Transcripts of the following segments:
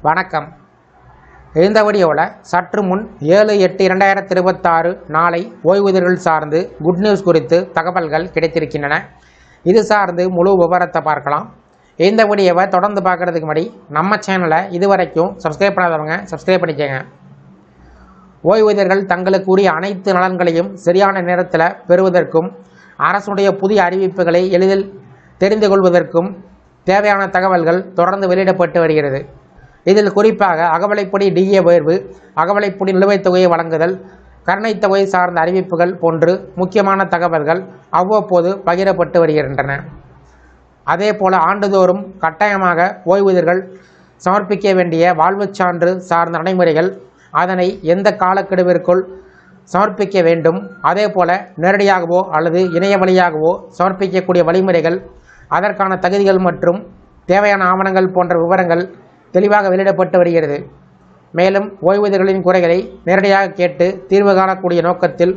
வணக்கம். இந்த வீடியோவில் சற்று முன் 7/8/2026 நாளை ஓய்வூதியர்கள் சார்ந்து குட் நியூஸ் குறித்து தகவல்கள் கிடைத்திருக்கின்றன. இது சார்ந்து முழு விவரத்தை பார்க்கலாம். இந்த வீடியோவை தொடர்ந்து பார்க்குறதுக்கு முன்னாடி நம்ம சேனலை இதுவரைக்கும் சப்ஸ்கிரைப் பண்ணாதவங்க சப்ஸ்கிரைப் பண்ணிக்கோங்க. ஓய்வூதியர்கள் தங்களுக்கு உரிய அனைத்து நலன்களையும் சரியான நேரத்தில் பெறுவதற்கும் அரசுடைய புதிய அறிவிப்புகளை எளிதில் தெரிந்து கொள்வதற்கும் தேவையான தகவல்கள் தொடர்ந்து வெளியிடப்பட்டு வருகிறது. இதில் குறிப்பாக அகவலைப்படி டிஏ உயர்வு, அகவலைப்படி நிலுவைத் தொகையை வழங்குதல், கருணைத் தொகை சார்ந்த அறிவிப்புகள் போன்று முக்கியமான தகவல்கள் அவ்வப்போது பகிரப்பட்டு வருகின்றன. அதேபோல ஆண்டுதோறும் கட்டாயமாக ஓய்வூதியர்கள் சமர்ப்பிக்க வேண்டிய வாழ்வுச் சான்று சார்ந்த நடைமுறைகள், அதனை எந்த காலக்கெடுவிற்குள் சமர்ப்பிக்க வேண்டும், அதேபோல நேரடியாகவோ அல்லது இணைய வழியாகவோ சமர்ப்பிக்கக்கூடிய வழிமுறைகள், அதற்கான தகுதிகள் மற்றும் தேவையான ஆவணங்கள் போன்ற விவரங்கள் தெளிவாக வெளியிடப்பட்டு வருகிறது. மேலும் ஓய்வூதியர்களின் குறைகளை நேரடியாக கேட்டு தீர்வு காணக்கூடிய நோக்கத்தில்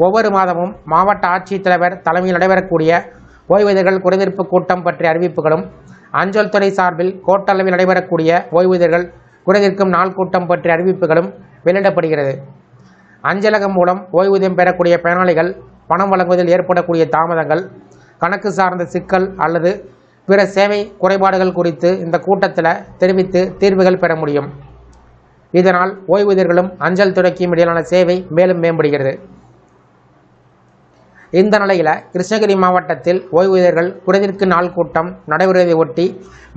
ஒவ்வொரு மாதமும் மாவட்ட ஆட்சித்தலைவர் தலைமையில் நடைபெறக்கூடிய ஓய்வூதியர்கள் குறைதீர்ப்பு கூட்டம் பற்றிய அறிவிப்புகளும், அஞ்சல் துறை சார்பில் கோட்டளவில் நடைபெறக்கூடிய ஓய்வூதியர்கள் குறைதீர்க்கும் நாள் கூட்டம் பற்றிய அறிவிப்புகளும் வெளியிடப்படுகிறது. அஞ்சலகம் மூலம் ஓய்வூதியம் பெறக்கூடிய பயனாளிகள் பணம் வழங்குவதில் ஏற்படக்கூடிய தாமதங்கள், கணக்கு சார்ந்த சிக்கல் அல்லது பிற சேவை குறைபாடுகள் குறித்து இந்த கூட்டத்தில் தெரிவித்து தீர்வுகள் பெற முடியும். இதனால் ஓய்வூதியர்களும் அஞ்சல் துறைக்கும் இடையிலான சேவை மேலும் மேம்படுகிறது. இந்த நிலையில் கிருஷ்ணகிரி மாவட்டத்தில் ஓய்வூதியர்கள் குறைதீர்க்கு நாள் கூட்டம் நடைபெறுவதை ஒட்டி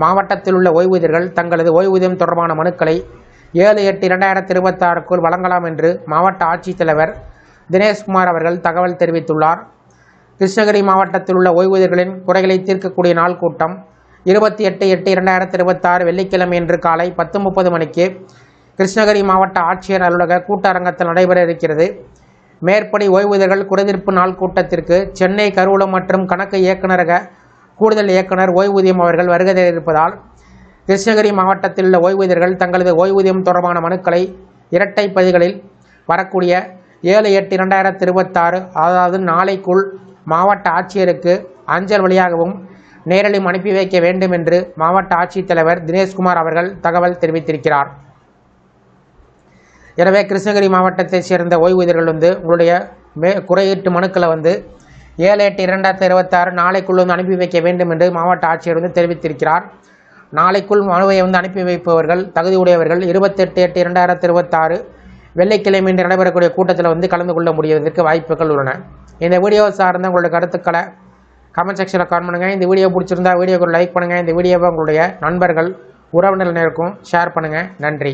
மாவட்டத்தில் உள்ள ஓய்வூதியர்கள் தங்களது ஓய்வூதியம் தொடர்பான மனுக்களை 7/8/2026 வழங்கலாம் என்று மாவட்ட ஆட்சித்தலைவர் தினேஷ்குமார் அவர்கள் தகவல் தெரிவித்துள்ளார். கிருஷ்ணகிரி மாவட்டத்தில் உள்ள ஓய்வூதியர்களின் குறைகளை தீர்க்கக்கூடிய நாள் கூட்டம் 28/8/2026 வெள்ளிக்கிழமை இன்று காலை 10:30 மணிக்கு கிருஷ்ணகிரி மாவட்ட ஆட்சியர் அலுவலக கூட்டரங்கத்தில் நடைபெற இருக்கிறது. மேற்படி ஓய்வூதியர்கள் குறைதீர்ப்பு நாள் கூட்டத்திற்கு சென்னை கருவூலம் மற்றும் கணக்கு இயக்குநரக கூடுதல் இயக்குனர் ஓய்வூதியம் அவர்கள் வருகை தர கிருஷ்ணகிரி மாவட்டத்தில் உள்ள ஓய்வூதியர்கள் தங்களது ஓய்வூதியம் தொடர்பான மனுக்களை இரட்டை பதிகளில் வரக்கூடிய 7/8/2026 அதாவது நாளைக்குள் மாவட்ட ஆட்சியருக்கு அஞ்சல் வழியாகவும் நேரிலும் அனுப்பி வைக்க வேண்டும் என்று மாவட்ட ஆட்சித்தலைவர் தினேஷ்குமார் அவர்கள் தகவல் தெரிவித்திருக்கிறார். எனவே கிருஷ்ணகிரி மாவட்டத்தைச் சேர்ந்த ஓய்வூதியர்கள் உங்களுடைய குறையீட்டு மனுக்களை 7/8/2026 நாளைக்குள் அனுப்பி வைக்க வேண்டும் என்று மாவட்ட ஆட்சியர் தெரிவித்திருக்கிறார். நாளைக்குள் மனுவை அனுப்பி வைப்பவர்கள் தகுதியுடையவர்கள் 28/8/2026 வெள்ளிக்கிழமை நடைபெறக்கூடிய கூட்டத்தில் கலந்து கொள்ள முடிவதற்கு வாய்ப்புகள் உள்ளன. இந்த வீடியோ சார்ந்த உங்களுடைய கருத்துக்களை கமெண்ட் செக்ஷனில் கமெண்ட் பண்ணுங்கள். இந்த வீடியோ பிடிச்சிருந்தா வீடியோக்கு லைக் பண்ணுங்கள். இந்த வீடியோவை உங்களுடைய நண்பர்கள் உறவினர்களுக்கும் ஷேர் பண்ணுங்கள். நன்றி.